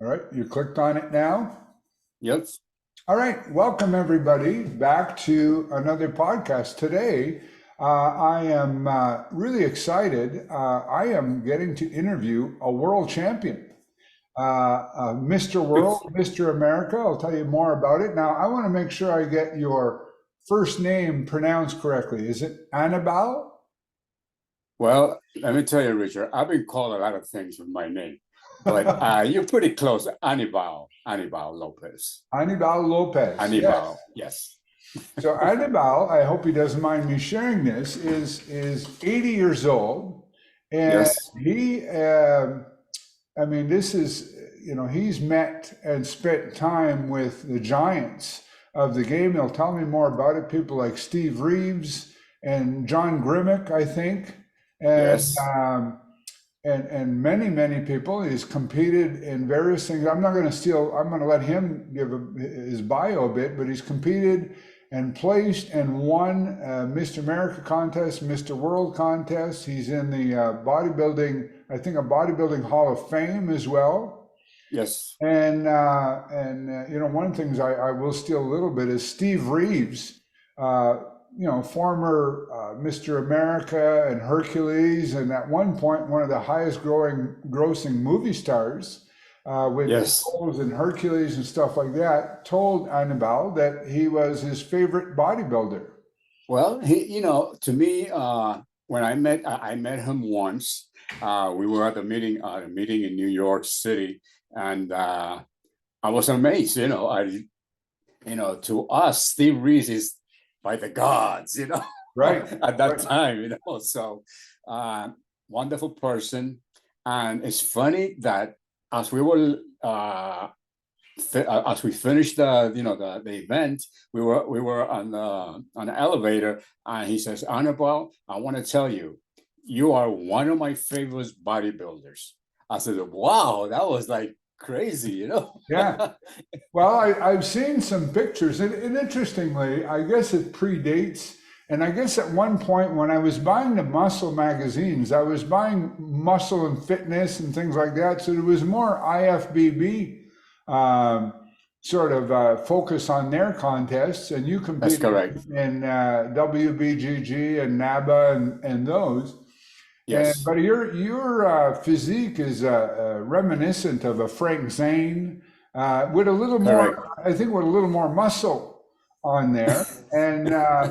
All right, you clicked on it now. Yes. All right, welcome everybody back to another podcast. Today, I am really excited. I am getting to interview a world champion, Mr. World, Mr. America. I'll tell you more about it. Now, I want to make sure I get your first name pronounced correctly. Is it Anibal? Well, let me tell you, Richard, I've been called a lot of things with my name, but you're pretty close. Anibal Lopez. Anibal Lopez. Anibal, yes. So Anibal, I hope he doesn't mind me sharing this, is 80 years old, and Yes. he, I mean, this is, he's met and spent time with the giants of the game. He'll tell me more about it. People like Steve Reeves and John Grimmick, I think, and Yes. and many people. He's competed in various things. I'm not going to steal. I'm going to let him give his bio a bit, but he's competed and placed and won Mr. America contest, Mr. World contest. He's in the bodybuilding, I think, a bodybuilding Hall of Fame as well. Yes. And one of the things I will steal a little bit is Steve Reeves, former Mr. America and Hercules, and at one point one of the highest grossing movie stars with Yes. roles in Hercules and stuff like that, told Anibal that he was his favorite bodybuilder. Well, to me, when I met him once. We were at a meeting in New York City, and I was amazed. To us, Steve Reeves is by the gods, Right. at that time, So, wonderful person, and it's funny that as we were as we finished the event, we were on an elevator, and he says, "Anibal, I want to tell you, you are one of my favorite bodybuilders." I said, "Wow, that was like crazy, Yeah. Well, I've seen some pictures, and interestingly, I guess it predates. And I guess at one point when I was buying the muscle magazines, I was buying muscle and fitness and things like that. So it was more IFBB sort of focus on their contests. And you That's competed correct. in WBGG and NABA and those. Yes. But your physique is reminiscent of a Frank Zane with a little Correct. more, I think, with a little more muscle on there. And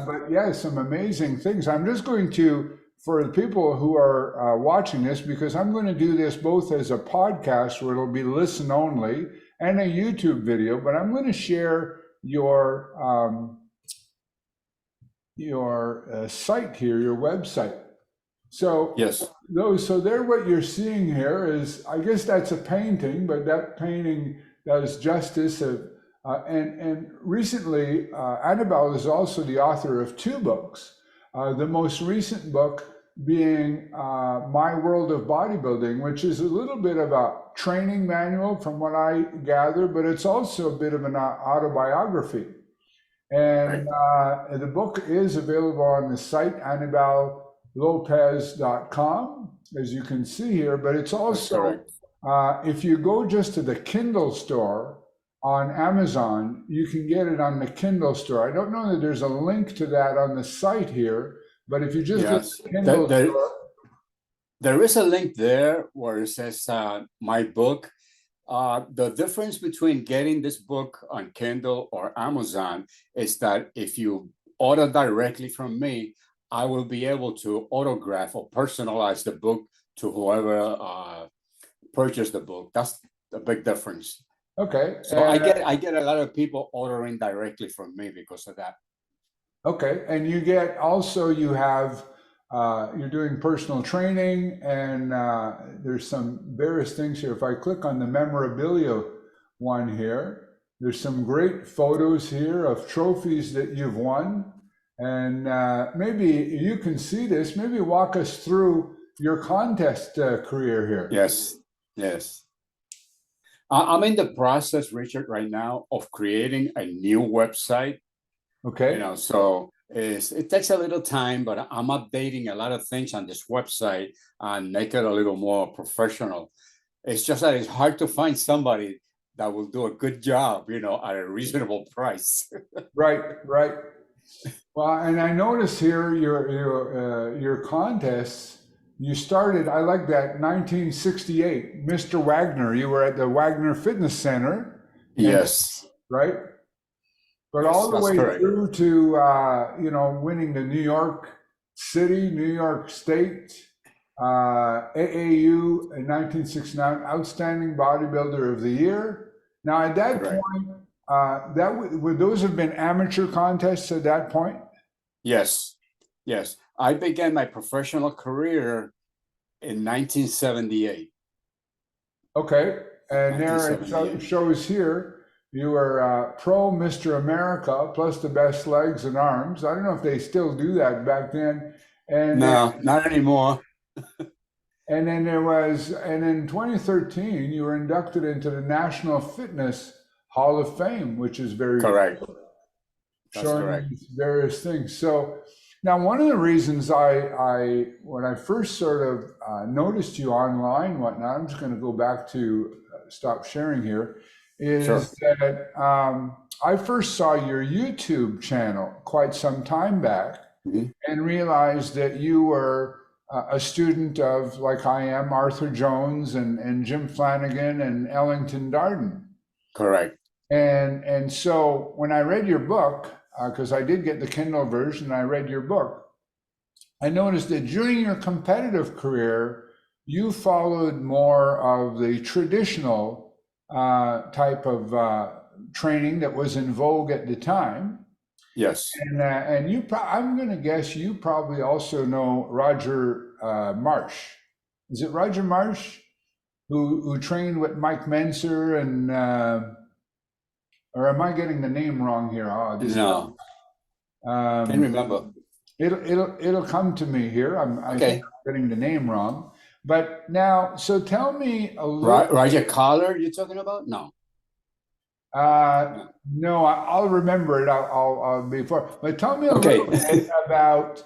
but yeah, some amazing things. I'm just going to, for the people who are watching this, because I'm going to do this both as a podcast where it'll be listen only and a YouTube video, but I'm going to share your site here, your website. So Yes. there, what you're seeing here is, I guess that's a painting, but that painting does justice of, and recently, Anibal is also the author of two books. The most recent book being My World of Bodybuilding, which is a little bit of a training manual from what I gather, but it's also a bit of an autobiography. And the book is available on the site, AnibalLopez.com, as you can see here, but it's also, if you go just to the Kindle store on Amazon, you can get it on the Kindle store. I don't know that there's a link to that on the site here, but if you just go to the Kindle store. There is a link there where it says my book. The difference between getting this book on Kindle or Amazon is that if you order directly from me, I will be able to autograph or personalize the book to whoever purchased the book. That's the big difference. Okay. So I get a lot of people ordering directly from me because of that. Okay, and you get also, you have you're doing personal training, and there's some various things here. If I click on the memorabilia one here, there's some great photos here of trophies that you've won. And maybe you can see this, maybe walk us through your contest career here. Yes, yes. I'm in the process, Richard, right now of creating a new website. Okay. So it takes a little time, but I'm updating a lot of things on this website and make it a little more professional. It's just that it's hard to find somebody that will do a good job, at a reasonable price. Right, right. Well, and I notice here your contests. You started. I like that 1968, Mr. Wagner. You were at the Wagner Fitness Center, and Yes, right, but yes, all the that's way correct. through to winning the New York City, New York State, AAU in 1969, Outstanding Bodybuilder of the Year. Now, at that Correct. point, would those have been amateur contests at that point? Yes, yes. I began my professional career in 1978. Okay, and there it 1978. shows here you were pro Mr. America plus the best legs and arms. I don't know if they still do that back then. And then, No, not anymore. and then there was, and in 2013, you were inducted into the National Fitness Hall of Fame, which is very Correct. cool, That's showing correct. these various things. So now, one of the reasons when I first sort of noticed you online, whatnot, I'm just going to go back to stop sharing here, is Sure. that I first saw your YouTube channel quite some time back Mhm. and realized that you were a student of, like I am, Arthur Jones and Jim Flanagan and Ellington Darden. Correct. And so when I read your book, because I did get the Kindle version, I read your book, I noticed that during your competitive career, you followed more of the traditional type of training that was in vogue at the time. Yes. And I'm going to guess you probably also know Roger Marsh. Is it Roger Marsh who trained with Mike Menser and or am I getting the name wrong here? No, can't remember. It'll come to me here. I think Okay. I'm getting the name wrong. But now, so tell me a little. Roger Collar, you're talking about? No. No, I'll remember it. I'll before. But tell me a Okay. little bit about,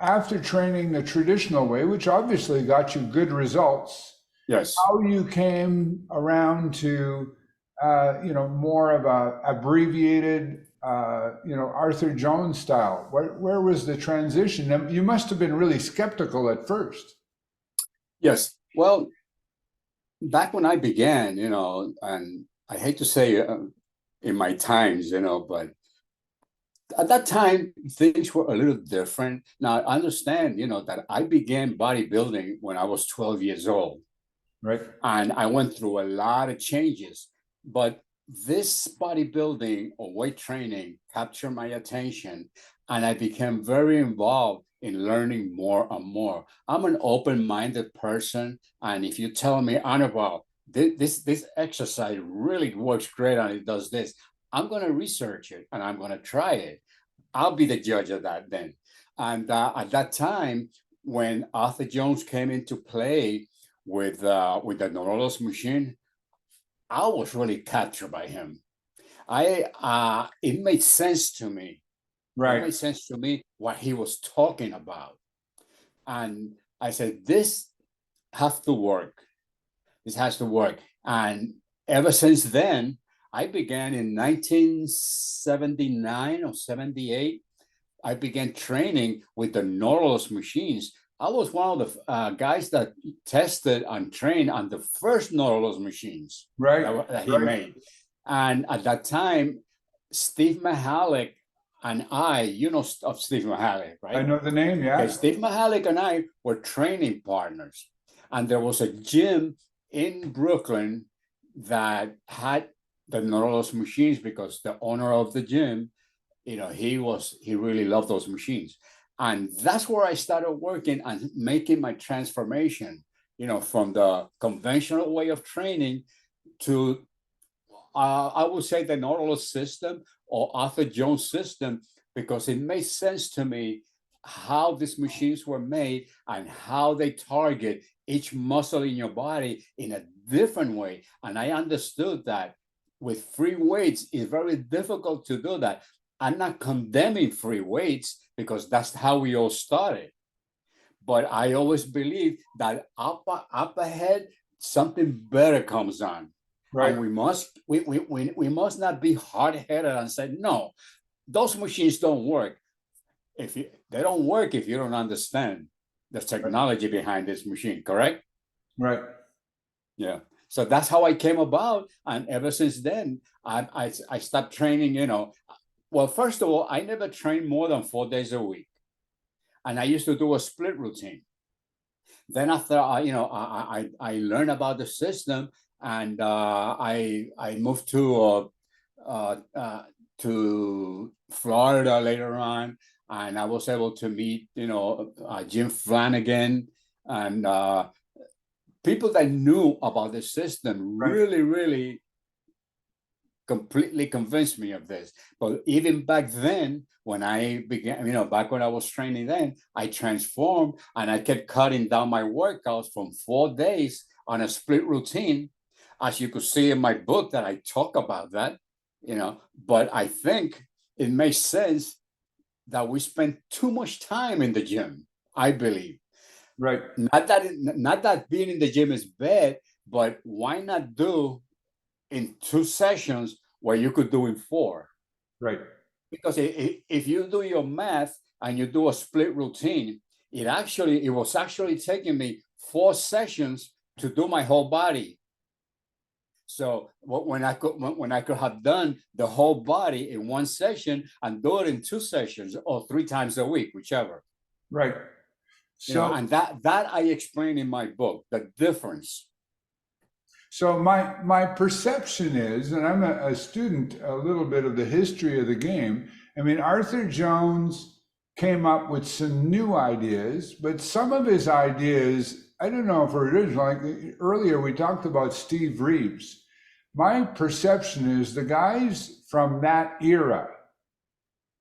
after training the traditional way, which obviously got you good results, Yes. how you came around to, more of a abbreviated, Arthur Jones style. Where was the transition? You must have been really skeptical at first. Yes. Well, back when I began, and I hate to say in my times, but at that time things were a little different. Now I understand, that I began bodybuilding when I was 12 years old. Right. And I went through a lot of changes, but this bodybuilding or weight training captured my attention, and I became very involved in learning more and more. I'm an open-minded person, and if you tell me, Anibal, this exercise really works great and it does this, I'm going to research it and I'm going to try it. I'll be the judge of that then. And at that time, when Arthur Jones came into play with the Nautilus machine, I was really captured by him. It made sense to me. It Right. made sense to me what he was talking about, and I said, "This has to work. This has to work." And ever since then, I began in 1979 or 78. I began training with the Nautilus machines. I was one of the guys that tested and trained on the first Nautilus machines Right. that he Right. made. And at that time, Steve Mahalik and I, of Steve Mahalik, right? I know the name. Okay, Yeah. Steve Mahalik and I were training partners. And there was a gym in Brooklyn that had the Nautilus machines because the owner of the gym, he really loved those machines. And that's where I started working and making my transformation, from the conventional way of training to, I would say, the Nautilus system or Arthur Jones system, because it made sense to me how these machines were made and how they target each muscle in your body in a different way. And I understood that with free weights, it's very difficult to do that. I'm not condemning free weights because that's how we all started. But I always believe that up ahead, something better comes on. Right. And we must not be hard-headed and say, no, those machines don't work. They don't work if you don't understand the technology behind this machine, correct? Right. Yeah. So that's how I came about. And ever since then, I stopped training, Well, first of all, I never trained more than 4 days a week. And I used to do a split routine. Then after I learned about the system, and I moved to Florida later on, and I was able to meet Jim Flanagan and people that knew about the system. Right. Really completely convinced me of this. But even back then, when I began, back when I was training then, I transformed and I kept cutting down my workouts from 4 days on a split routine. As you could see in my book that I talk about that, but I think it makes sense that we spend too much time in the gym, I believe. Right. Not that being in the gym is bad, but why not do in 2 sessions where you could do in 4? Right. Because if you do your math and you do a split routine, it was actually taking me 4 sessions to do my whole body. So when I could have done the whole body in 1 session and do it in 2 sessions or 3 times a week, whichever. Right. So, and that I explain in my book, the difference. So my perception is, and I'm a student a little bit of the history of the game. I mean, Arthur Jones came up with some new ideas, but some of his ideas, I don't know if were original. Like earlier, we talked about Steve Reeves. My perception is the guys from that era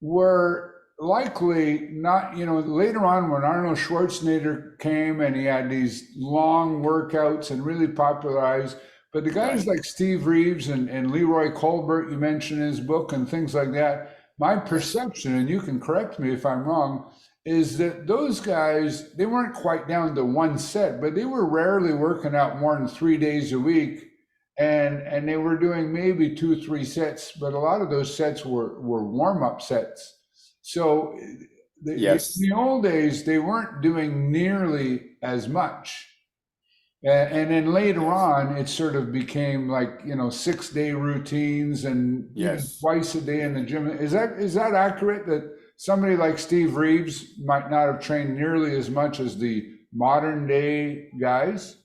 were likely not, later on when Arnold Schwarzenegger came and he had these long workouts and really popularized, but the guys like Steve Reeves and Leroy Colbert, you mentioned in his book and things like that, my perception, and you can correct me if I'm wrong, is that those guys, they weren't quite down to 1 set, but they were rarely working out more than 3 days a week. And they were doing maybe 2-3 sets, but a lot of those sets were warm-up sets. So in the old days, they weren't doing nearly as much. And then later on, it sort of became like, 6-day routines and even twice a day in the gym. Is that accurate that somebody like Steve Reeves might not have trained nearly as much as the modern day guys?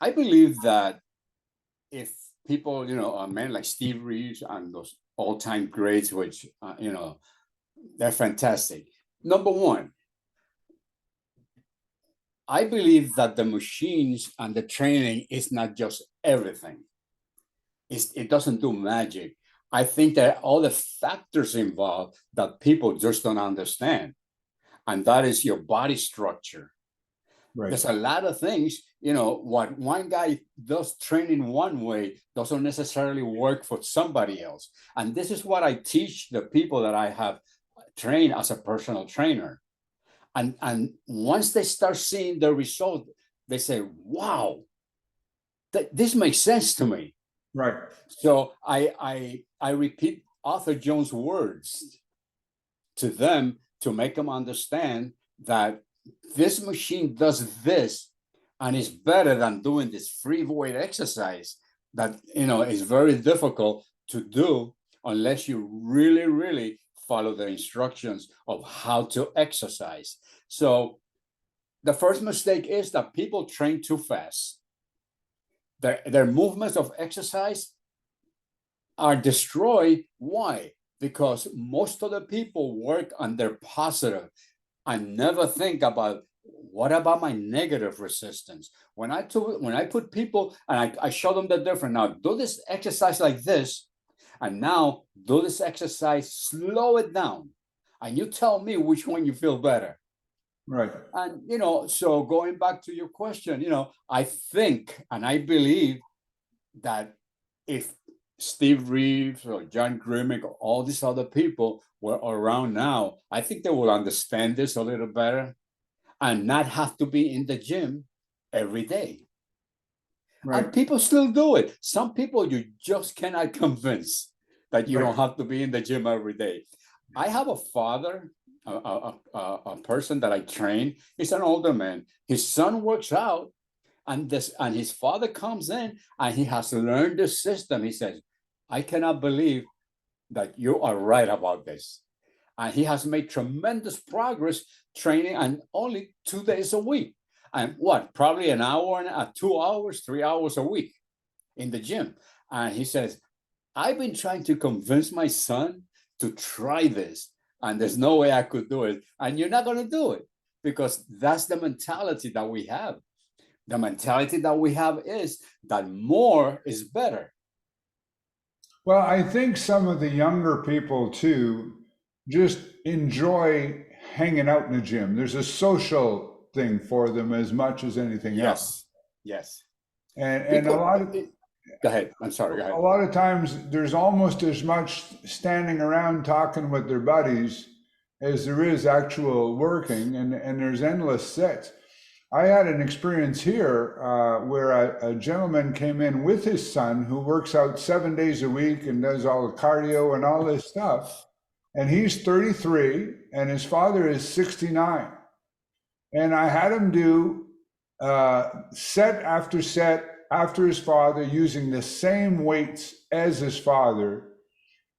I believe that if people, a man like Steve Reeves and those all-time greats, which, they're fantastic. Number one, I believe that the machines and the training is not just everything. It doesn't do magic. I think there are other factors involved that people just don't understand. And that is your body structure. Right. There's a lot of things, what one guy does training one way doesn't necessarily work for somebody else. And this is what I teach the people that I have trained as a personal trainer. And once they start seeing the result, they say, wow, this makes sense to me. Right. So I repeat Arthur Jones' words to them to make them understand that this machine does this and is better than doing this free weight exercise that, is very difficult to do unless you really, really follow the instructions of how to exercise. So the first mistake is that people train too fast. Their movements of exercise are destroyed. Why? Because most of the people work on their positive and never think about what about my negative resistance. When I put people and I show them the difference. Now do this exercise like this, and now do this exercise, slow it down, and you tell me which one you feel better. Right. And so going back to your question, I think and I believe that if Steve Reeves or John Grimmick or all these other people were around now, I think they will understand this a little better and not have to be in the gym every day. Right. And people still do it. Some people you just cannot convince that you Right. don't have to be in the gym every day. I have a father, a person that I train. He's an older man. His son works out, and his father comes in and he has learned the system. He says, I cannot believe that you are right about this. And he has made tremendous progress training, and only 2 days a week. And what, probably an hour and 2 hours, 3 hours a week in the gym. And he says, I've been trying to convince my son to try this, and there's no way I could do it. And you're not going to do it, because that's the mentality that we have. The mentality that we have is that more is better. Well, I think some of the younger people too just enjoy hanging out in the gym. There's a social thing for them as much as anything else. Yes. And a People, lot of go ahead. I'm sorry. Go a ahead. lot of times there's almost as much standing around talking with their buddies as there is actual working, and there's endless sets. I had an experience here where a gentleman came in with his son who works out 7 days a week and does all the cardio and all this stuff. And he's 33 and his father is 69. And I had him do set after his father using the same weights as his father.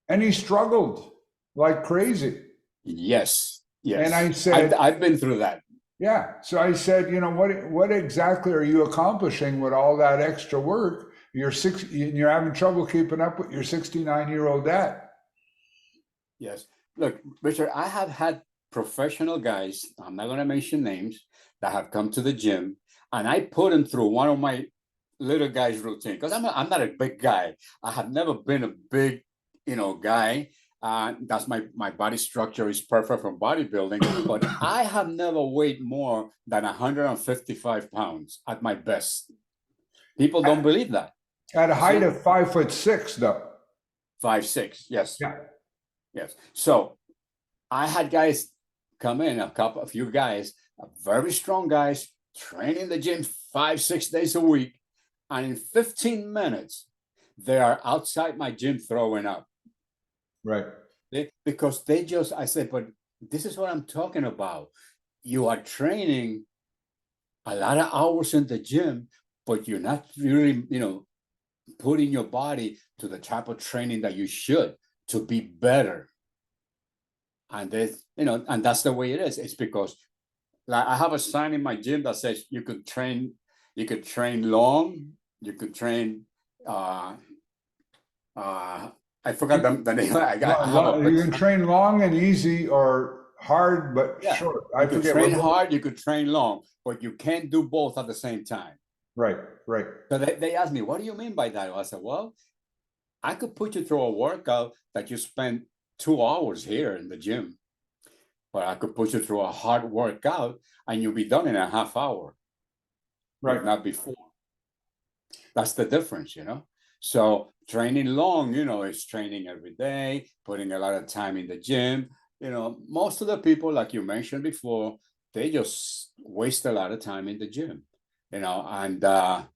And he struggled like crazy. Yes. And I said, I've been through that. Yeah. So I said, what exactly are you accomplishing with all that extra work? You're having trouble keeping up with your 69-year-old dad. Yes. Look, Richard, I have had professional guys, I'm not going to mention names, that have come to the gym, and I put them through one of my little guys' routine, because I'm not a big guy. I have never been a big, guy. That's my body structure is perfect for bodybuilding, but I have never weighed more than 155 pounds at my best. People don't believe that. At a height of 5'6", though. 5'6", yes. Yeah. Yes. So I had guys come in, a few guys, very strong guys, train in the gym 5-6 days a week, and in 15 minutes, they are outside my gym throwing up. Right. Because I said, but this is what I'm talking about. You are training a lot of hours in the gym, but you're not really, putting your body to the type of training that you should to be better. And and that's the way it is. It's because, like, I have a sign in my gym that says you could train long, you could train I forgot the name. You can train long and easy, or hard but short. You could train hard, you could train long, but you can't do both at the same time. Right. So they asked me, what do you mean by that? I said, well, I could put you through a workout that you spend 2 hours here in the gym, but I could put you through a hard workout and you'll be done in a half hour. Right. Not before. That's the difference, So training long, is training every day, putting a lot of time in the gym. Most of the people, like you mentioned before, they just waste a lot of time in the gym, and I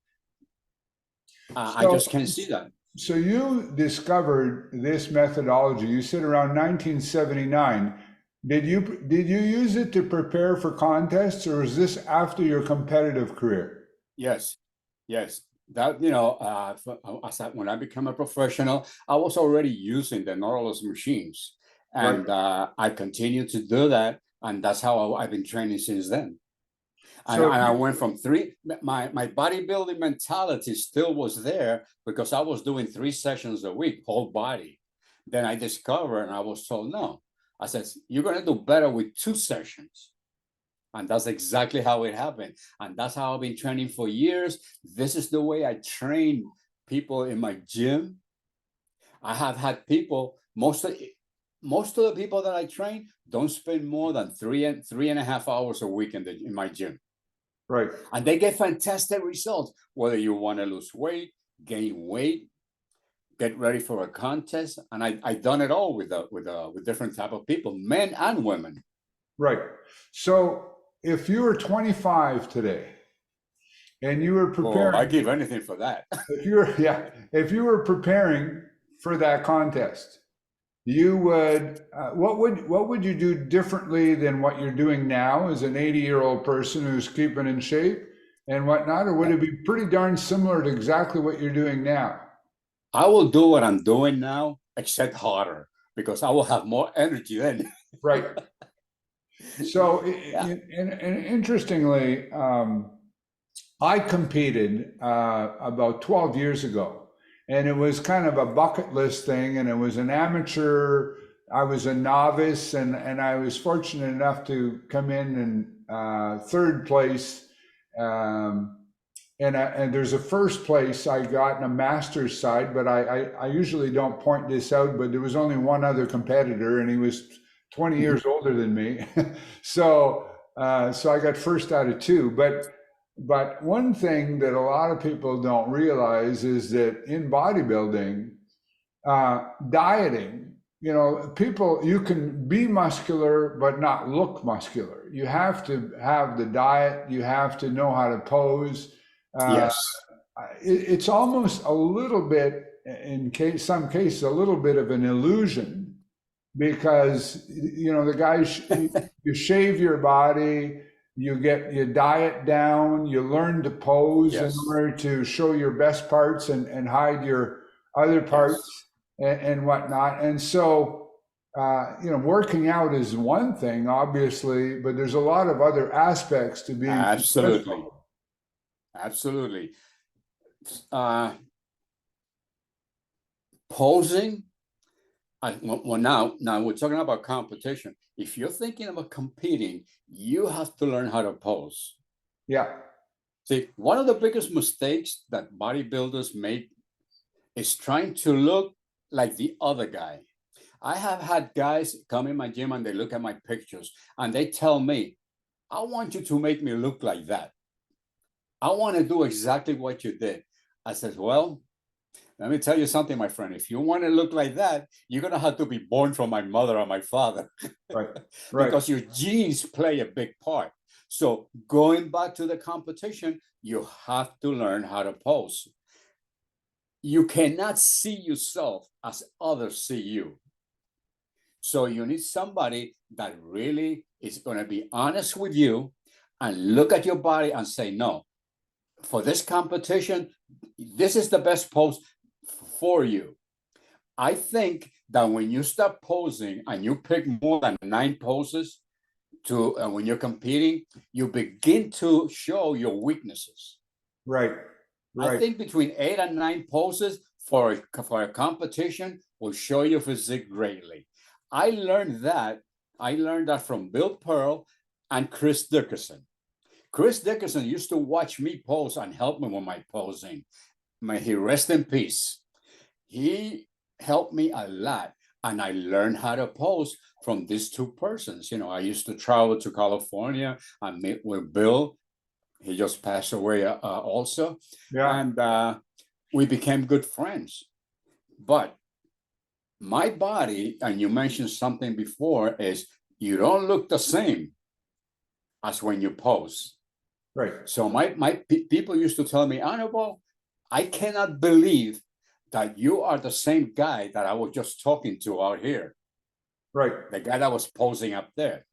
just can't see that. So you discovered this methodology. You said around 1979. Did you use it to prepare for contests, or is this after your competitive career? Yes. That when I became a professional, I was already using the Nautilus machines, and I continue to do that, and that's how I've been training since then. And I went from my bodybuilding mentality still was there, because I was doing 3 sessions a week, whole body. Then I discovered, and I was told, no. I said, you're going to do better with 2 sessions. And that's exactly how it happened. And that's how I've been training for years. This is the way I train people in my gym. I have had people, most of the people that I train don't spend more than 3.5 hours a week in my gym. Right. And they get fantastic results, whether you want to lose weight, gain weight, get ready for a contest. And I've done it all with different type of people, men and women. Right. So if you were 25 today and you were Oh, I preparing, give anything for that. if you were preparing for that contest, you would what would you do differently than what you're doing now as an 80-year-old person who's keeping in shape and whatnot, or would it be pretty darn similar to exactly what you're doing now? I will do what I'm doing now, except harder, because I will have more energy then. Right. So, Yeah. and interestingly, I competed about 12 years ago, and it was kind of a bucket list thing, and it was an amateur. I was a novice, and I was fortunate enough to come in third place. Um, and there's a first place I got in a master's side, but I usually don't point this out, but there was only one other competitor, and he was 20 years older than me. So I got first out of two. But one thing that a lot of people don't realize is that in bodybuilding, dieting, people, you can be muscular but not look muscular. You have to have the diet, you have to know how to pose. Yes. It's almost a little bit, some cases, a little bit of an illusion, because the guys, you shave your body, you get your diet down, you learn to pose in Yes. order to show your best parts and hide your other parts Yes. and whatnot. And so, working out is one thing, obviously, but there's a lot of other aspects to being Absolutely. successful. Absolutely. Uh, Posing. Well, now we're talking about competition. If you're thinking about competing, you have to learn how to pose. Yeah. See, one of the biggest mistakes that bodybuilders make is trying to look like the other guy. I have had guys come in my gym and they look at my pictures and they tell me, I want you to make me look like that. I want to do exactly what you did. I said, well, let me tell you something, my friend. If you want to look like that, you're going to have to be born from my mother or my father. Right. Right. Because your genes play a big part. So going back to the competition, you have to learn how to pose. You cannot see yourself as others see you. So you need somebody that really is going to be honest with you and look at your body and say, no, for this competition, this is the best pose for you. I think that when you start posing and you pick more than 9 poses to when you're competing, you begin to show your weaknesses. Right. I Right. think between 8 and 9 poses for a competition will show your physique greatly. I learned that from Bill Pearl and Chris Dickerson. Chris Dickerson used to watch me pose and help me with my posing. May he rest in peace. He helped me a lot, and I learned how to pose from these two persons. I used to travel to California and meet with Bill. He just passed away also. Yeah. And we became good friends. But my body, and you mentioned something before, is you don't look the same as when you pose. Right. So my people used to tell me, Anibal, I cannot believe that you are the same guy that I was just talking to out here. Right. The guy that was posing up there.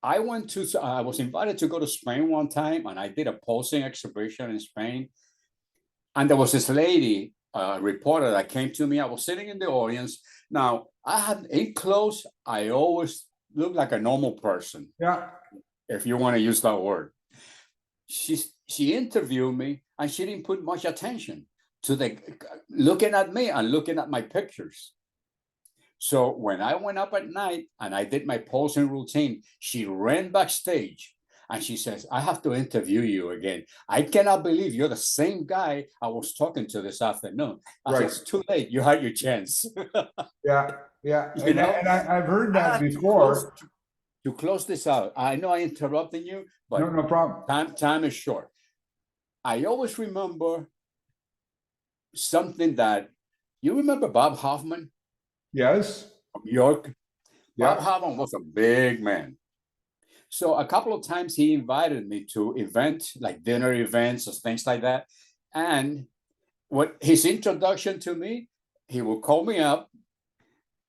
I was invited to go to Spain one time, and I did a posing exhibition in Spain. And there was this lady, a reporter, that came to me. I was sitting in the audience. Now, in close, I always look like a normal person, Yeah. if you want to use that word. She interviewed me, and she didn't put much attention to looking at me and looking at my pictures. So when I went up at night and I did my posing routine, she ran backstage and she says, I have to interview you again. I cannot believe you're the same guy I was talking to this afternoon. I said, Right. it's too late. You had your chance. Yeah. Yeah. You know, I've heard that to close, before. to close this out, I know I interrupted you, No, but no problem. time is short. I always remember something that you remember Bob Hoffman Yes. from New York. Bob Yeah. Hoffman was a big man. So a couple of times he invited me to events like dinner events or things like that. And what his introduction to me, he would call me up.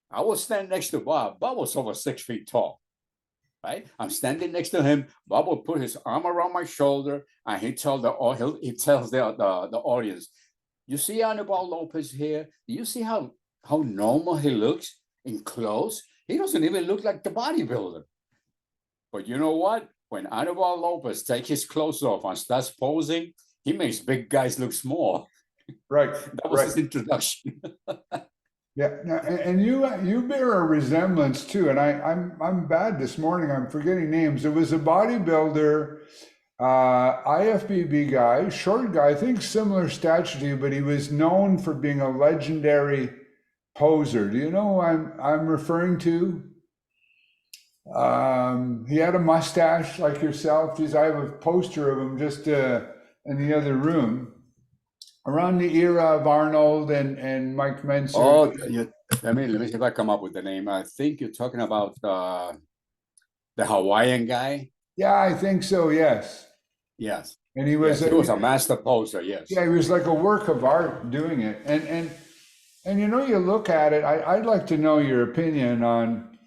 I was standing next to Bob. Bob was over 6 feet tall, right? I'm standing next to him. Bob will put his arm around my shoulder, and he tells the audience, "You see Anibal Lopez here? Do you see how normal he looks in clothes? He doesn't even look like the bodybuilder." But you know what? When Anibal Lopez takes his clothes off and starts posing, he makes big guys look small. Right. That was his introduction. Yeah, and you bear a resemblance too. And I'm bad this morning. I'm forgetting names. There was a bodybuilder, IFBB guy, short guy. I think similar stature to you, but he was known for being a legendary poser. Do you know who I'm referring to? He had a mustache like yourself. Geez, I have a poster of him just in the other room. Around the era of Arnold and Mike Menzer. Oh, let me see if I come up with the name. I think you're talking about the Hawaiian guy. Yeah, I think so. Yes. Yes. And he was a master poser. Yes. Yeah, he was like a work of art doing it. And you know, you look at it. I'd like to know your opinion on.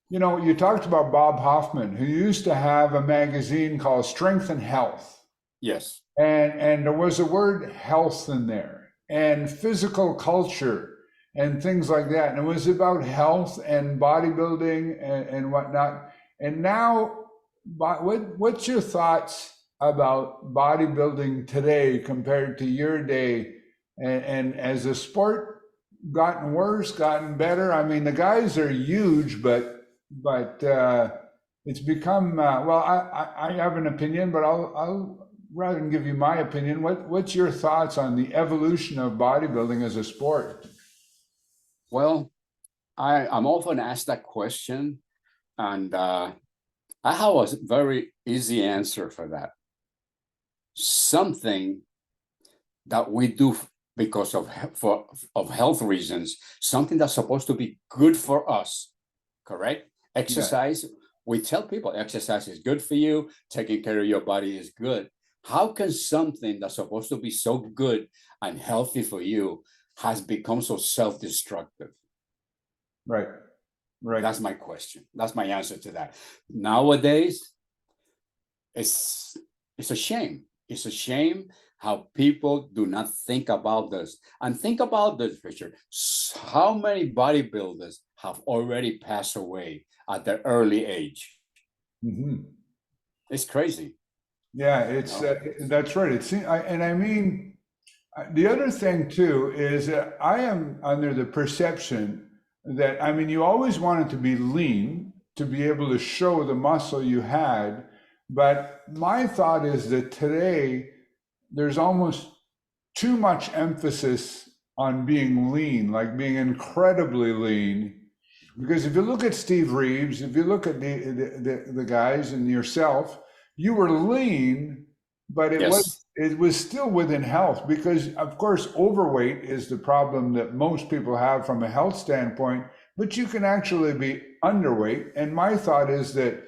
You know, you talked about Bob Hoffman, who used to have a magazine called Strength and Health. Yes. And there was a word health in there, and physical culture and things like that. And it was about health and bodybuilding and whatnot. And now, what's your thoughts about bodybuilding today compared to your day? And has the sport gotten worse, gotten better? I mean, the guys are huge, but it's become, well, I have an opinion, but I'll rather than give you my opinion, what's your thoughts on the evolution of bodybuilding as a sport? Well, I'm often asked that question, and I have a very easy answer for that. Something that we do because of health reasons, something that's supposed to be good for us, correct? Exercise, we tell people exercise is good for you, taking care of your body is good. How can something that's supposed to be so good and healthy for you has become so self-destructive? Right. That's my question. That's my answer to that. Nowadays, it's a shame. It's a shame how people do not think about this. And think about this, Richard. How many bodybuilders have already passed away at their early age? Mm-hmm. It's crazy. Yeah, it's that's right. It's and I mean, the other thing too is that I am under the perception that, I mean, you always wanted to be lean to be able to show the muscle you had, but my thought is that today there's almost too much emphasis on being lean, like being incredibly lean. Because if you look at Steve Reeves, if you look at the guys and yourself, you were lean, but it was still within health, because of course overweight is the problem that most people have from a health standpoint, but you can actually be underweight. And my thought is that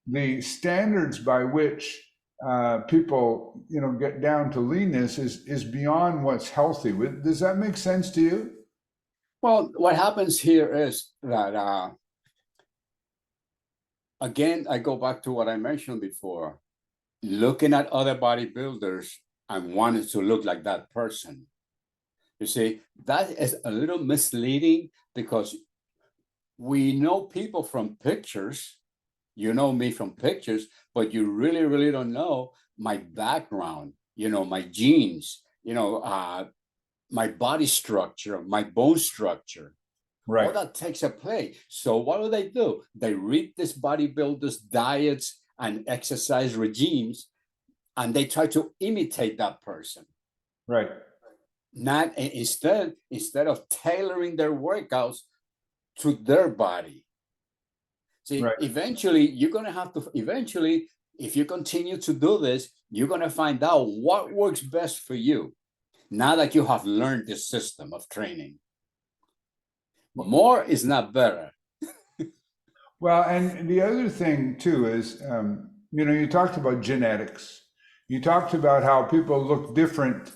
the standards by which people, you know, get down to leanness is beyond what's healthy. Does that make sense to you? Well, what happens here is that again, I go back to what I mentioned before, looking at other bodybuilders and wanting to look like that person. You see, that is a little misleading, because we know people from pictures. You know me from pictures, but you really, really don't know my background, you know, my genes, you know, my body structure, my bone structure. Right. All that takes a play. So what do? They read this bodybuilders' diets and exercise regimes, and they try to imitate that person. Right. Not instead of tailoring their workouts to their body. See, eventually you're going to have to, if you continue to do this, you're going to find out what works best for you. Now that you have learned this system of training. More is not better. Well, and the other thing too is, you talked about genetics. You talked about how people look different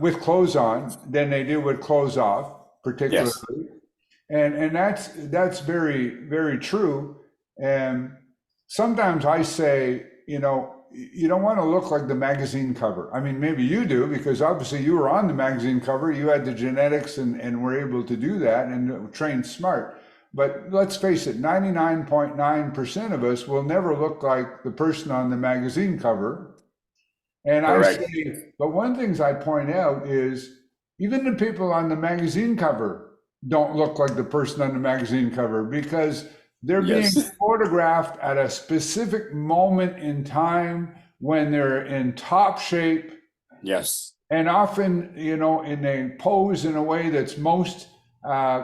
with clothes on than they do with clothes off, Yes, particularly. And that's very, very true. And sometimes I say, you don't want to look like the magazine cover. I mean, maybe you do, because obviously you were on the magazine cover, you had the genetics and were able to do that and trained smart. But let's face it, 99.9% of us will never look like the person on the magazine cover. And I correct. say, but one thing I point out is even the people on the magazine cover don't look like the person on the magazine cover because they're being Yes, photographed at a specific moment in time when they're in top shape yes, and often, in a pose in a way that's most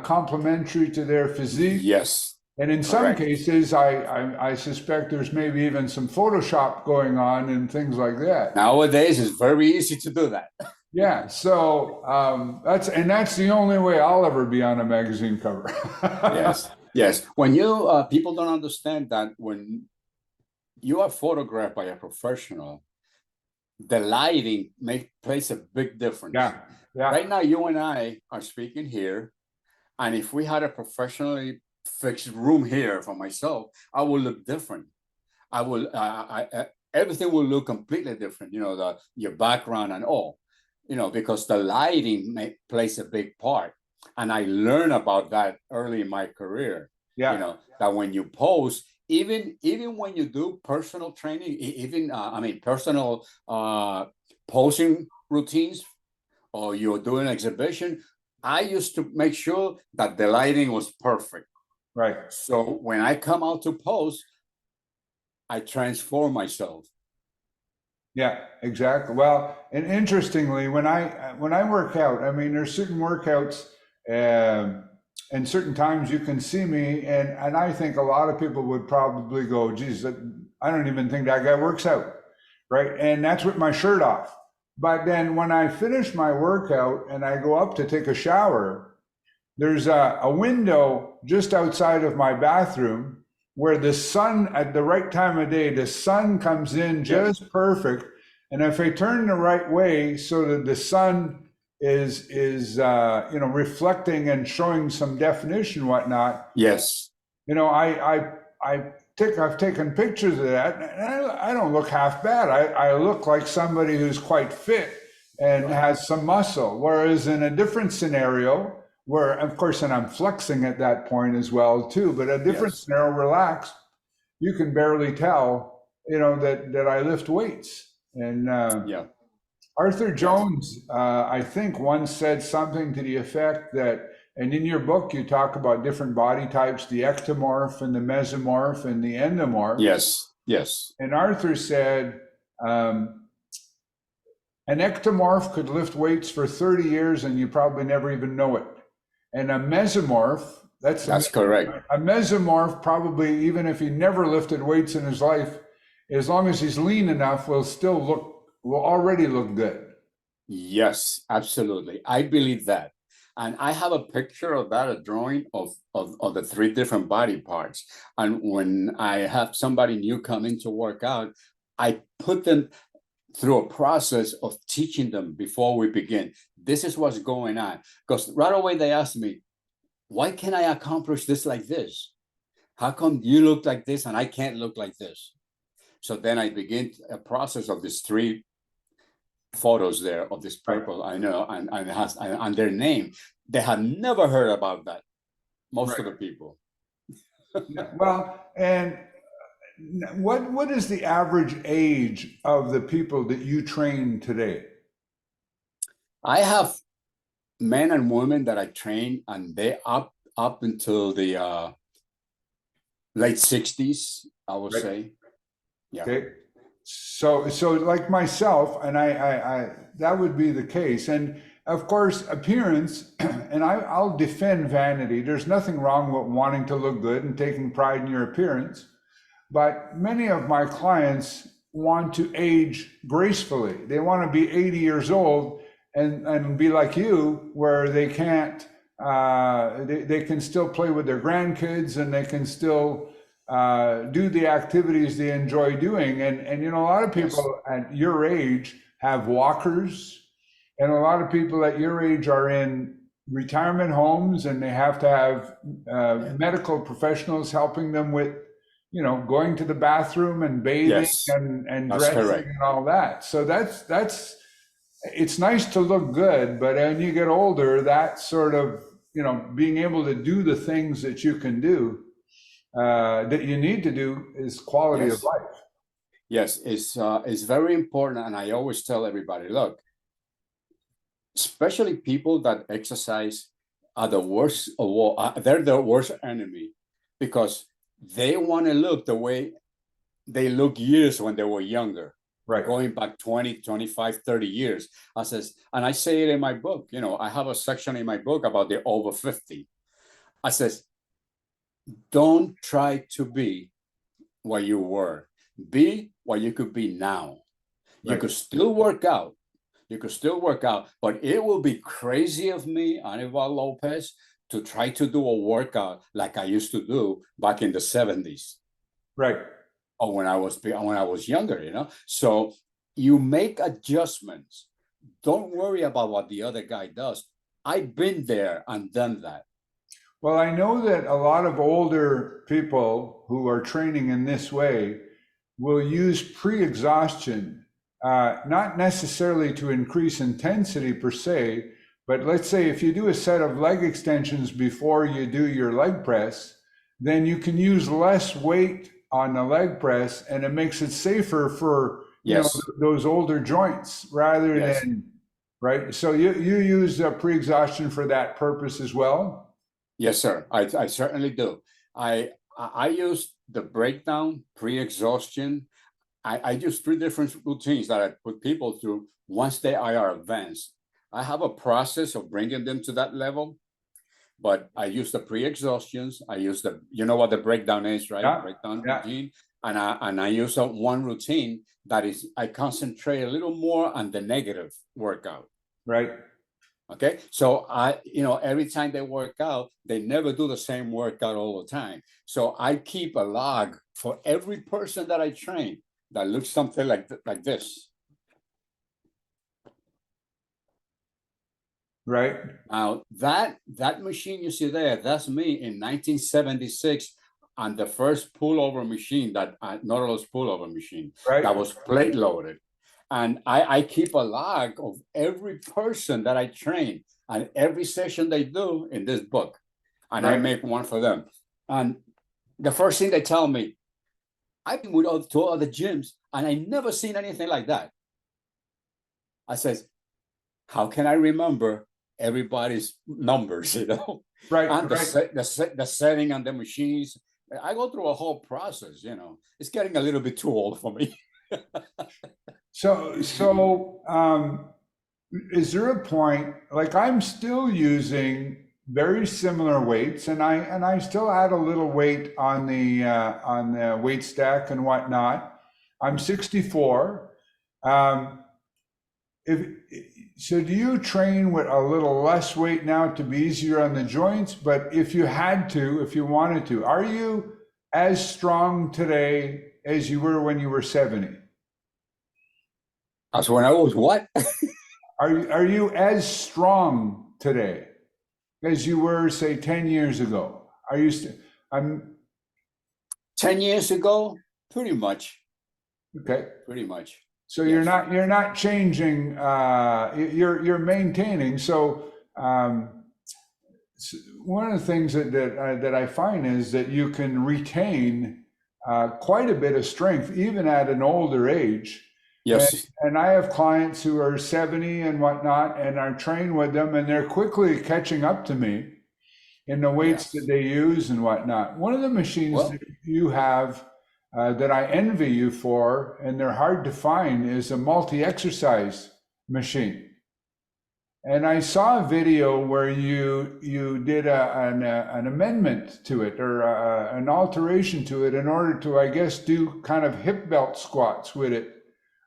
complementary to their physique. yes, And in some correct. cases, I suspect there's maybe even some Photoshop going on and things like that. Nowadays, it's very easy to do that. Yeah, so that's the only way I'll ever be on a magazine cover. Yes, yes. When you people don't understand that when you are photographed by a professional, the lighting plays a big difference. Yeah, yeah, Right now, you and I are speaking here, and if we had a professionally fixed room here for myself, I will look different. I will, everything will look completely different. Your background and all. Because the lighting plays a big part, and I learned about that early in my career. yeah, That when you pose, even when you do personal training, even personal posing routines, or you're doing an exhibition, I used to make sure that the lighting was perfect. right. So when I come out to pose, I transform myself. Yeah, exactly. Well, and interestingly, when I work out, I mean, there's certain workouts and certain times you can see me, and I think a lot of people would probably go, "Geez, I don't even think that guy works out," right? And that's with my shirt off. But then when I finish my workout and I go up to take a shower, there's a window just outside of my bathroom where the sun at the right time of day, the sun comes in Yes, just perfect. And if I turn the right way so that the sun is reflecting and showing some definition, whatnot, yes, I've taken pictures of that, and I don't look half bad. I look like somebody who's quite fit and right. has some muscle. Whereas in a different scenario, where of course, and I'm flexing at that point as well too, but a different Yes, scenario, relaxed, you can barely tell, that I lift weights. And yeah, Arthur yes, Jones, I think, once said something to the effect that, and in your book, you talk about different body types, the ectomorph and the mesomorph and the endomorph. yes, yes, And Arthur said, um, an ectomorph could lift weights for 30 years and you probably never even know it. And a mesomorph, that's correct. a mesomorph, probably even if he never lifted weights in his life, as long as he's lean enough, will already look good. Yes, absolutely. I believe that. And I have a picture of that, a drawing of the three different body parts. And when I have somebody new come in to work out, I put them through a process of teaching them before we begin. This is what's going on. Because right away they asked me, why can't I accomplish this like this? How come you look like this and I can't look like this? So then I begin a process of these three photos there of this Right. purple, I know, and their name. They have never heard about that, most of Right. the people. Yeah. Well, and what is the average age of the people that you train today? I have men and women that I train, and they up until the late 60s, I would Right. say. Yeah. Okay. So like myself, and I that would be the case. And of course, appearance, and I'll defend vanity. There's nothing wrong with wanting to look good and taking pride in your appearance. But many of my clients want to age gracefully. They want to be 80 years old and be like you, where they can't they can still play with their grandkids, and they can still do the activities they enjoy doing. And you know, a lot of Yes. people at your age have walkers, and a lot of people at your age are in retirement homes, and they have to have Yeah. medical professionals helping them with, you know, going to the bathroom and bathing Yes. and That's dressing correct. and all that. So that's it's nice to look good, but when you get older, that sort of, you know, being able to do the things that you can do, that you need to do, is quality of Yes. life. Yes. It's very important. And I always tell everybody, look, especially people that exercise are the worst of all. They're the worst enemy because they want to look the way they look years when they were younger. Right. Going back 20, 25, 30 years. And I say it in my book, you know, I have a section in my book about the over 50. I says, don't try to be what you were. Be what you could be now. You Right. could still work out. You could still work out, but it will be crazy of me, Anibal Lopez, to try to do a workout like I used to do back in the 70s. Right. Or when I was younger, you know. So you make adjustments. Don't worry about what the other guy does. I've been there and done that. Well, I know that a lot of older people who are training in this way will use pre-exhaustion, not necessarily to increase intensity per se, but let's say if you do a set of leg extensions before you do your leg press, then you can use less weight on the leg press, and it makes it safer for, you know, Yes. those older joints rather Yes. than, right? So you use pre-exhaustion for that purpose as well? Yes, sir. I certainly do. I use the breakdown, pre-exhaustion. I use 3 different routines that I put people through once they are advanced. I have a process of bringing them to that level, but I use the pre-exhaustions. I use you know what the breakdown is, right? Yeah, Breakdown yeah, routine. And I use one routine that is, I concentrate a little more on the negative workout. right. Okay. So you know, every time they work out, they never do the same workout all the time. So I keep a log for every person that I train that looks something like this. Right. Now that machine you see there, that's me in 1976 on the first pullover machine, that Nautilus pullover machine Right. that was plate loaded. And I keep a log of every person that I train and every session they do in this book. And I Right. make one for them. And the first thing they tell me, I've been with 2 other gyms and I never seen anything like that. I says, how can I remember everybody's numbers, you know? Right. And Right. the setting on the machines. I go through a whole process, you know. It's getting a little bit too old for me. So, is there a point, like I'm still using very similar weights, and I still add a little weight on the weight stack and whatnot. I'm 64. Um, if so, do you train with a little less weight now to be easier on the joints? But if you had to, if you wanted to, are you as strong today as you were when you were 70? That's when I was what? Are you as strong today as you were, say, 10 years ago? Are you still? I'm 10 years ago? Pretty much. okay. Pretty much. So Yes. you're not changing. You're maintaining. So one of the things that I find is that you can retain quite a bit of strength even at an older age. Yes. And I have clients who are 70 and whatnot, and I train with them, and they're quickly catching up to me in the weights that Yes. they use and whatnot. One of the machines Well, that you have that I envy you for, and they're hard to find, is a multi-exercise machine. And I saw a video where you did an amendment to it, or an alteration to it, in order to, I guess, do kind of hip belt squats with it,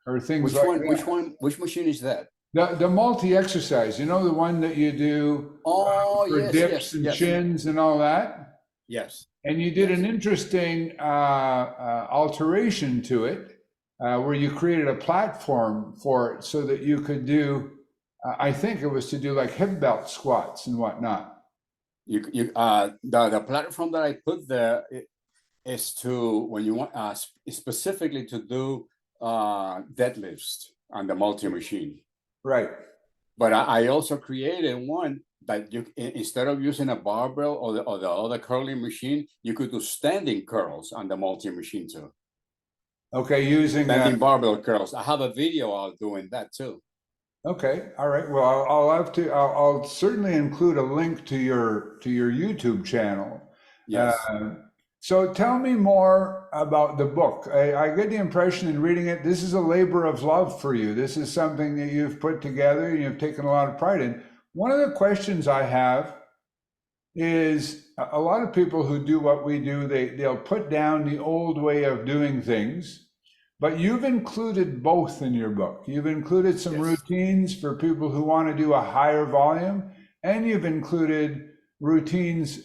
or things which like one? that. Which machine is that? The multi-exercise, you know, the one that you do Oh, for yes, dips yes, and yes, chins and all that. yes, And you did an yes. interesting alteration to it, where you created a platform for it so that you could do, I think it was to do like hip belt squats and whatnot. The platform that I put there is to, when you want, specifically to do deadlifts on the multi-machine. Right. But I also created one that you, instead of using a barbell or the other curling machine, you could do standing curls on the multi-machine too. Okay, using Standing barbell curls. I have a video out doing that too. okay, all right. Well, I'll have to. I'll certainly include a link to your YouTube channel. Yes. So tell me more about the book. I get the impression in reading it, this is a labor of love for you. This is something that you've put together and you've taken a lot of pride in. One of the questions I have is a lot of people who do what we do, they'll put down the old way of doing things, but you've included both in your book. You've included some Yes. routines for people who want to do a higher volume, and you've included routines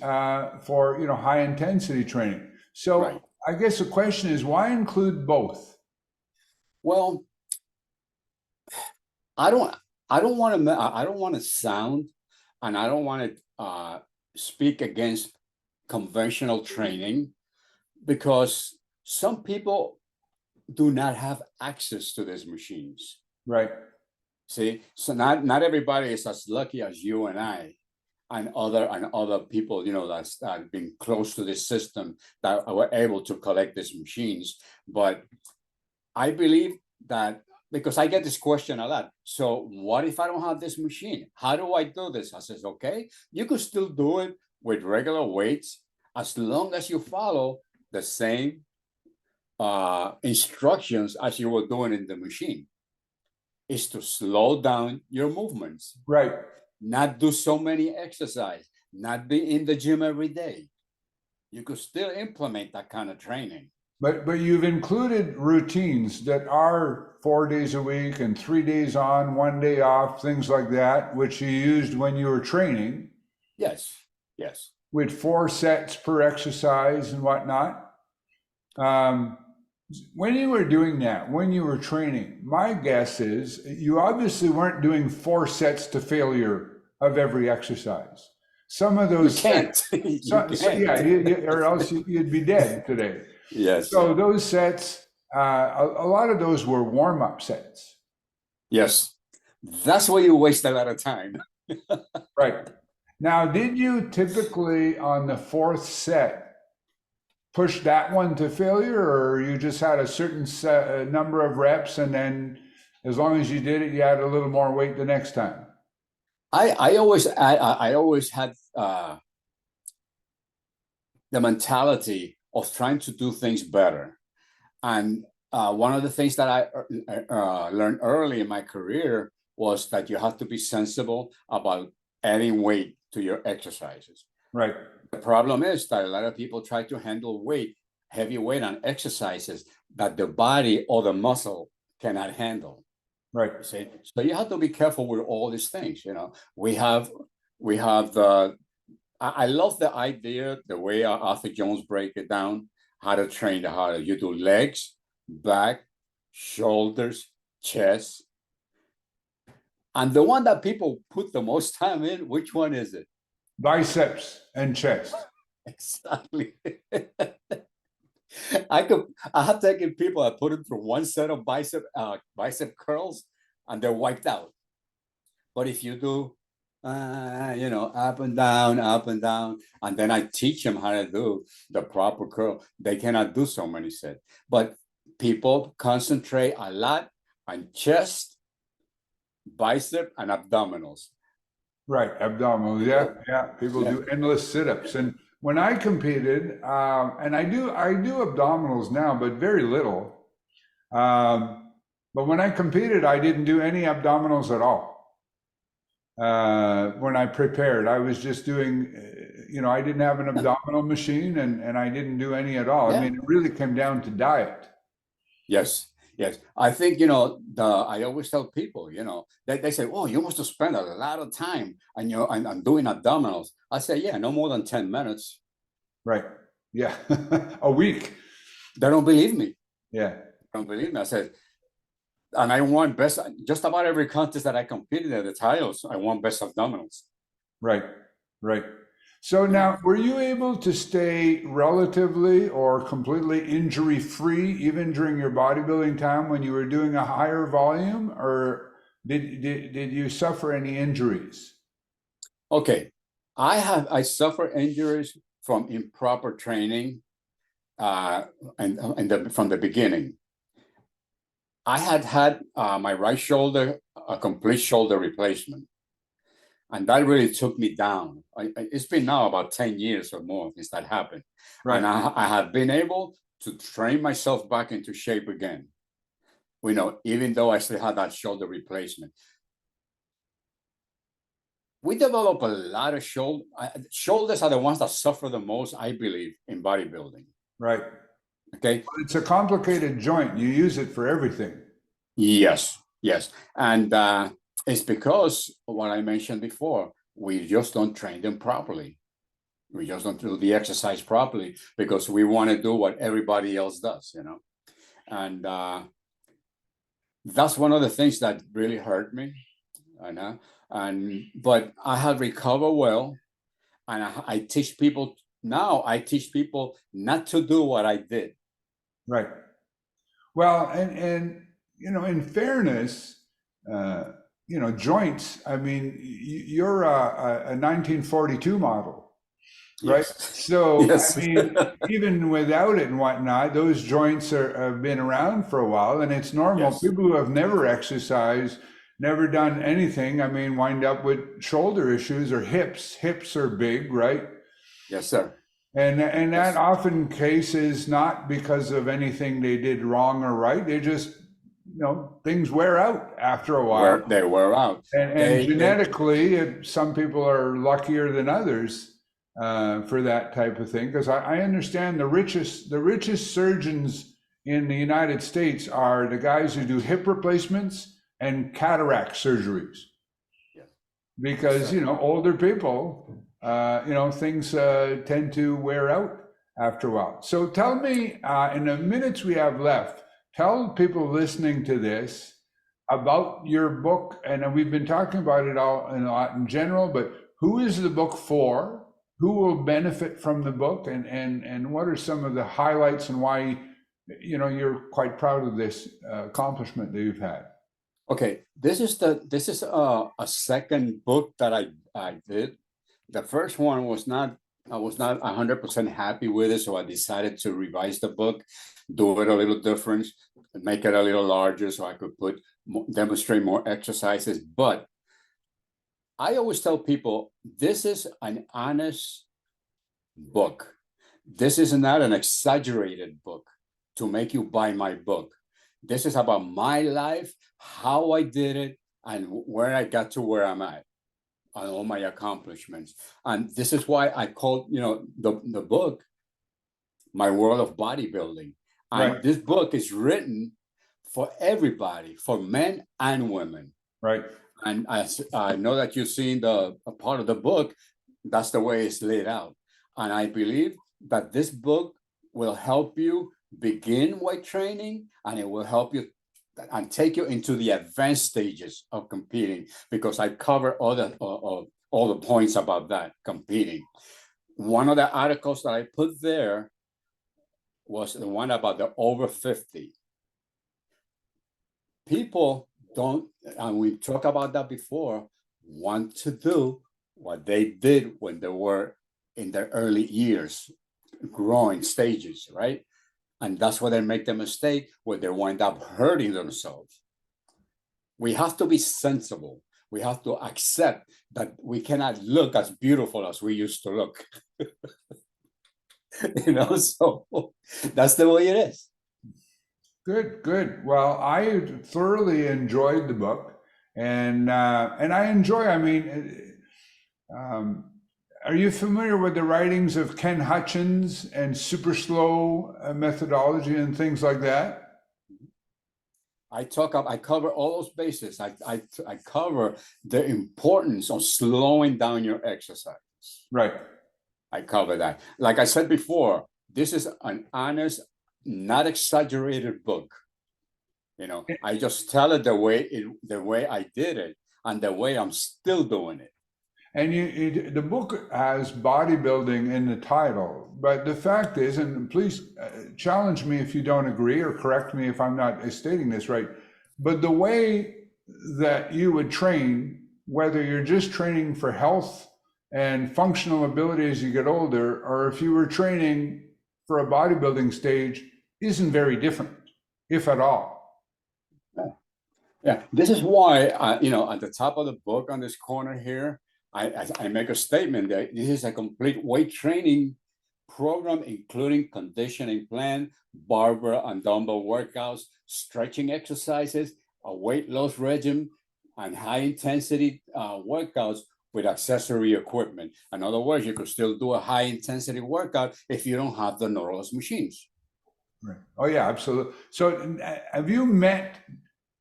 for high intensity training. So Right. I guess the question is, why include both? Well, I don't want to sound, and I don't want to speak against conventional training, because some people do not have access to these machines. Right. See, so not everybody is as lucky as you and I and other people, that's been close to this system, that were able to collect these machines. But I believe that, because I get this question a lot. So what if I don't have this machine? How do I do this? I says, okay, you could still do it with regular weights as long as you follow the same instructions as you were doing in the machine. Is to slow down your movements. Right. Not do so many exercise, not be in the gym every day. You could still implement that kind of training. But you've included routines that are 4 days a week and 3 days on, 1 day off, things like that, which you used when you were training. Yes, yes. With 4 sets per exercise and whatnot. When you were doing that, when you were training, my guess is you obviously weren't doing 4 sets to failure of every exercise. Some of those you can't. sets, or else you'd be dead today. Yes. So those sets, a lot of those were warm-up sets. Yes. That's where you waste a lot of time. Right. Now, did you typically on the 4th set push that one to failure, or you just had a certain number of reps, and then as long as you did it, you had a little more weight the next time? I always had the mentality of trying to do things better. And one of the things that I learned early in my career was that you have to be sensible about adding weight to your exercises. Right. The problem is that a lot of people try to handle heavy weight on exercises that the body or the muscle cannot handle. Right. See? So you have to be careful with all these things. We have the, I love the idea, the way Arthur Jones break it down, how to train the heart. You do legs, back, shoulders, chest. And the one that people put the most time in, which one is it? Biceps and chest. Exactly. I have taken people, I put them through one set of bicep curls, and they're wiped out. But if you do, up and down, and then I teach them how to do the proper curl, they cannot do so many sets. But people concentrate a lot on chest, bicep, and abdominals. Right, abdominals. Yeah. People do endless sit-ups, and when I competed, and I do abdominals now, but very little. But when I competed, I didn't do any abdominals at all. When I prepared, I was just doing, I didn't have an abdominal machine, and I didn't do any at all. Yeah. I mean, it really came down to diet. Yes. Yes, I think, I always tell people, they say, oh, you must have spent a lot of time and doing abdominals. I say, yeah, no more than 10 minutes. Right. Yeah. A week. They don't believe me. Yeah. They don't believe me. I said, and I won best, just about every contest that I competed at the titles, I won best abdominals. Right. Right. So now, were you able to stay relatively or completely injury free even during your bodybuilding time when you were doing a higher volume, or did you suffer any injuries? Okay, I suffer injuries from improper training, from the beginning. I had my right shoulder a complete shoulder replacement, and that really took me down. It's been now about 10 years or more since that happened, Right. and I have been able to train myself back into shape again. Even though I still had that shoulder replacement. We develop a lot of shoulders are the ones that suffer the most, I believe, in bodybuilding. Right. Okay. It's a complicated joint. You use it for everything. Yes. And it's because of what I mentioned before, we just don't train them properly. We just don't do the exercise properly because we want to do what everybody else does, And that's one of the things that really hurt me. I know. But I have recovered well, and I teach people now. I teach people not to do what I did. Right. Well, and in fairness, joints. I mean, you're a 1942 model, right? Yes. So Yes. I mean, even without it and whatnot, those joints have been around for a while, and it's normal. Yes. People who have never exercised, never done anything, I mean, wind up with shoulder issues or hips. Hips are big, right? Yes, sir. And Yes. that often case is not because of anything they did wrong or right. They just, things wear out after a while. They wear out. And genetically, some people are luckier than others for that type of thing. Because I understand the richest surgeons in the United States are the guys who do hip replacements and cataract surgeries. Yes. Because, older people, things tend to wear out after a while. So tell me, in the minutes we have left, tell people listening to this about your book. And we've been talking about it all in a lot in general, but who is the book for? Who will benefit from the book? And what are some of the highlights and why, you're quite proud of this accomplishment that you've had? Okay, this is a second book that I did. The first one I was not 100% happy with it, so I decided to revise the book, do it a little different, make it a little larger so I could demonstrate more exercises. But I always tell people, this is an honest book. This is not an exaggerated book to make you buy my book. This is about my life, how I did it, and where I got to where I'm at, and all my accomplishments. And this is why I called, the book, My World of Bodybuilding. And Right. this book is written for everybody, for men and women. Right. And I know that you've seen a part of the book, that's the way it's laid out. And I believe that this book will help you begin weight training, and it will help you and take you into the advanced stages of competing, because I cover all the points about that competing. One of the articles that I put there was the one about the over 50. People don't, and we talked about that before, want to do what they did when they were in their early years, growing stages, right? And that's where they make the mistake, where they wind up hurting themselves. We have to be sensible. We have to accept that we cannot look as beautiful as we used to look. So that's the way it is. Good. Well, I thoroughly enjoyed the book, and I enjoy. I mean, are you familiar with the writings of Ken Hutchins and super slow methodology and things like that? I cover all those bases. I cover the importance of slowing down your exercise. Right. I cover that. Like I said before, this is an honest, not exaggerated book. You know, I just tell it the way I did it, and the way I'm still doing it. And the book has bodybuilding in the title, but the fact is, and please challenge me if you don't agree or correct me if I'm not stating this right, but the way that you would train, whether you're just training for health and functional ability as you get older, or if you were training for a bodybuilding stage, isn't very different, if at all. Yeah, this is why, you know, at the top of the book on this corner here, I make a statement that this is a complete weight training program, including conditioning plan, barbell and dumbbell workouts, stretching exercises, a weight loss regimen, and high intensity workouts with accessory equipment. In other words, you could still do a high intensity workout if you don't have the Nautilus machines. Right. Oh yeah, absolutely. So have you met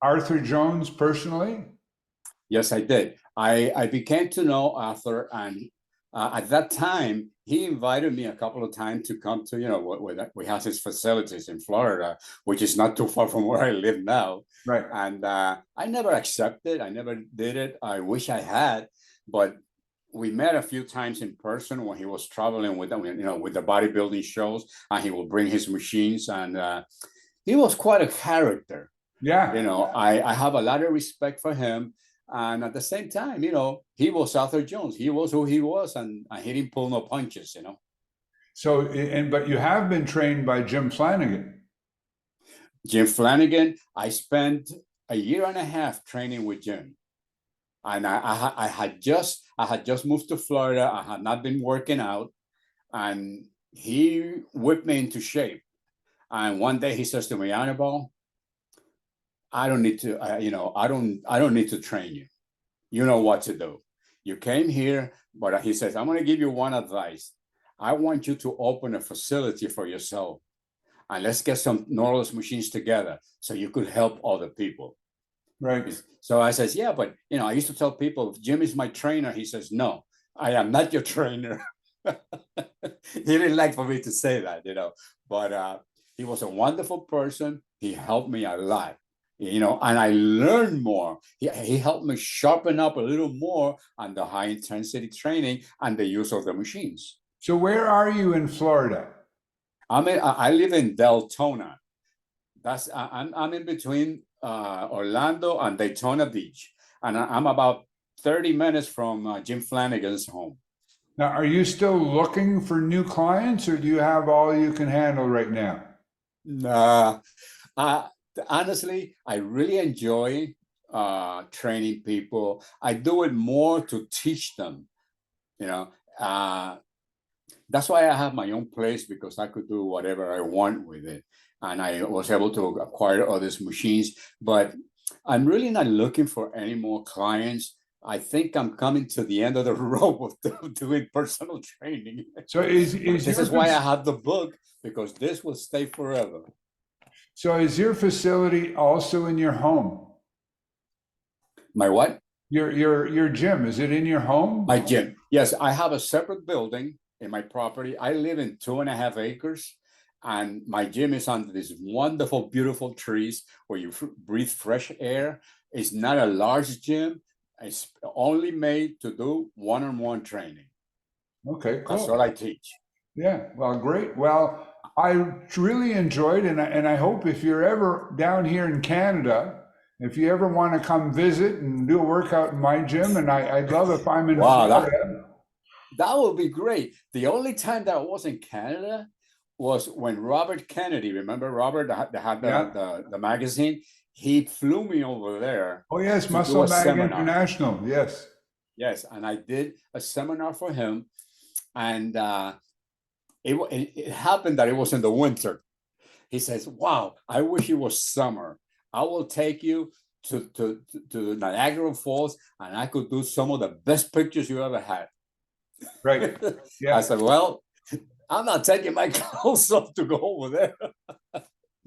Arthur Jones personally? Yes, I did. I began to know Arthur, and at that time, he invited me a couple of times to come to, you know, where we have his facilities in Florida, which is not too far from where I live now. Right. And I never accepted. I never did it. I wish I had, but we met a few times in person when he was traveling with, you know, with the bodybuilding shows, and he would bring his machines, and he was quite a character. Yeah. You know, I have a lot of respect for him. And at the same time, you know, he was Arthur Jones. He was who he was, and he didn't pull no punches, you know. So, but you have been trained by Jim Flanagan. Jim Flanagan, I spent a year and a half training with Jim. And I had just moved to Florida. I had not been working out. And he whipped me into shape. And one day he says to me, Anibal, I don't need to, you know, I don't need to train you. You know what to do. You came here, but he says, I'm going to give you one advice. I want you to open a facility for yourself, and let's get some Nautilus machines together so you could help other people. Right. So I says, yeah, but, you know, I used to tell people, if Jim is my trainer, he says, no, I am not your trainer. He didn't like for me to say that, you know, but he was a wonderful person. He helped me a lot. You know, and I learned more. He helped me sharpen up a little more on the high intensity training and the use of the machines. So where are you in Florida? I live in Deltona. I'm in between Orlando and Daytona Beach, and I'm about 30 minutes from Jim Flanagan's home. Now, are you still looking for new clients, or do you have all you can handle right now? Nah. Honestly, I really enjoy training people. I do it more to teach them, you know. That's why I have my own place, because I could do whatever I want with it. And I was able to acquire other machines, but I'm really not looking for any more clients. I think I'm coming to the end of the rope of doing personal training. So this is why I have the book, because this will stay forever. So is your facility also in your home? My what? Your gym, is it in your home? My gym. Yes, I have a separate building in my property. I live in 2.5 acres, and my gym is under these wonderful, beautiful trees where you breathe fresh air. It's not a large gym. It's only made to do one-on-one training. Okay, cool. That's all I teach. Yeah, well, great. Well, I really enjoyed, and I hope if you're ever down here in Canada, if you ever want to come visit and do a workout in my gym, and I'd love if I'm in Florida. That would be great. The only time that I was in Canada was when Robert Kennedy, remember Robert, that had the magazine? He flew me over there. Oh yes, Muscle Mag International, yes. Yes, and I did a seminar for him, and it happened that it was in the winter. He says, wow, I wish it was summer. I will take you to Niagara Falls, and I could do some of the best pictures you ever had. Right. Yeah. I said, well, I'm not taking my clothes off to go over there.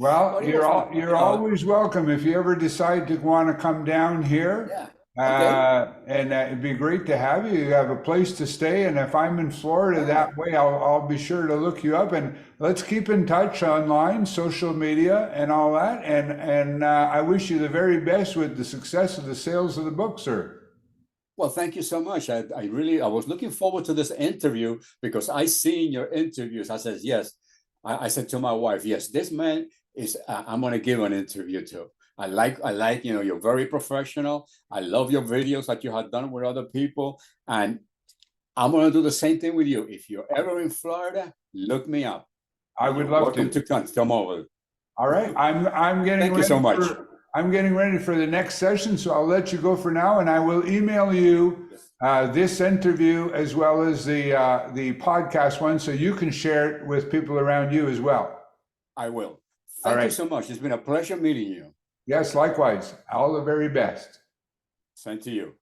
Well, But it was fun. you're always welcome if you ever decide to want to come down here. Yeah. Okay. And it'd be great to have you. You have a place to stay, and if I'm in Florida that way, I'll be sure to look you up. And let's keep in touch online, social media, and all that. And I wish you the very best with the success of the sales of the book, sir. Well, thank you so much. I was looking forward to this interview because I seen your interviews. I said, yes. I said to my wife, yes, this man is, I'm going to give an interview to. I like, you're very professional. I love your videos that you have done with other people. And I'm going to do the same thing with you. If you're ever in Florida, look me up. I would love Welcome to come over. All right. I'm getting Thank you so much. I'm getting ready for the next session, so I'll let you go for now, and I will email you this interview as well as the podcast one, so you can share it with people around you as well. I will. Thank you so much. It's been a pleasure meeting you. Yes, likewise. All the very best. Same to you.